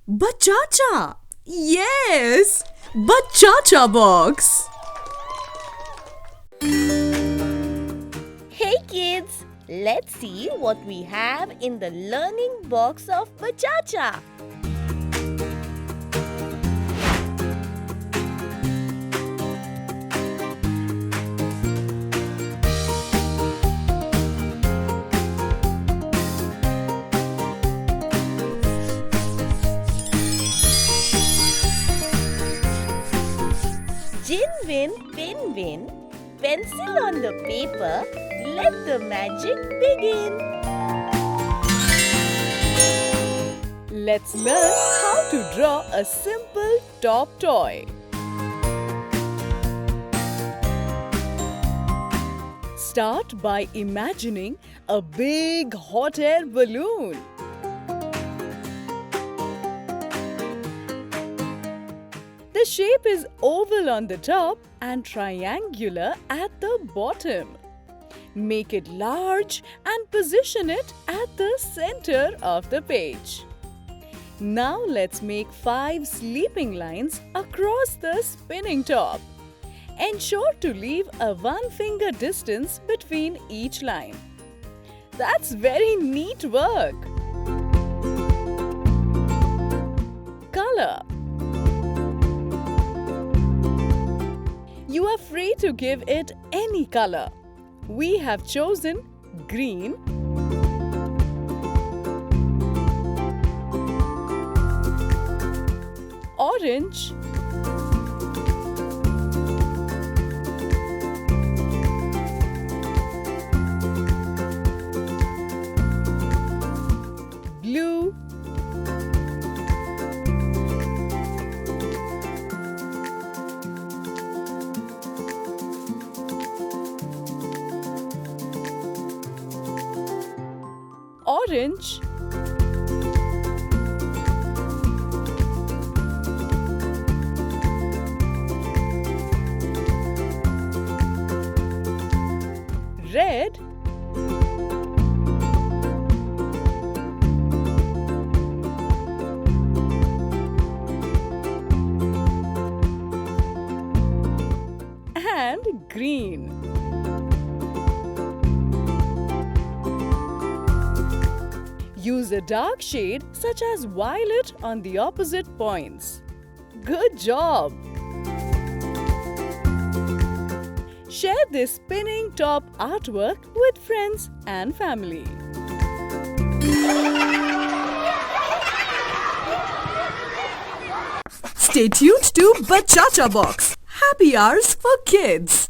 Bachacha! Yes! Bachachabox! Hey kids, let's see what we have in the learning box of Bachacha. Jin win, pin win, pencil on the paper, let the magic begin. Let's learn how to draw a simple top toy. Start by imagining a big hot air balloon. The shape is oval on the top and triangular at the bottom. Make it large and position it at the center of the page. Now let's make 5 sleeping lines across the spinning top. Ensure to leave a 1-finger distance between each line. That's very neat work. Color. You are free to give it any color. We have chosen green, orange, blue, orange, red, and green. Use a dark shade such as violet on the opposite points. Good job! Share this spinning top artwork with friends and family. Stay tuned to Bachachabox. Happy hours for kids.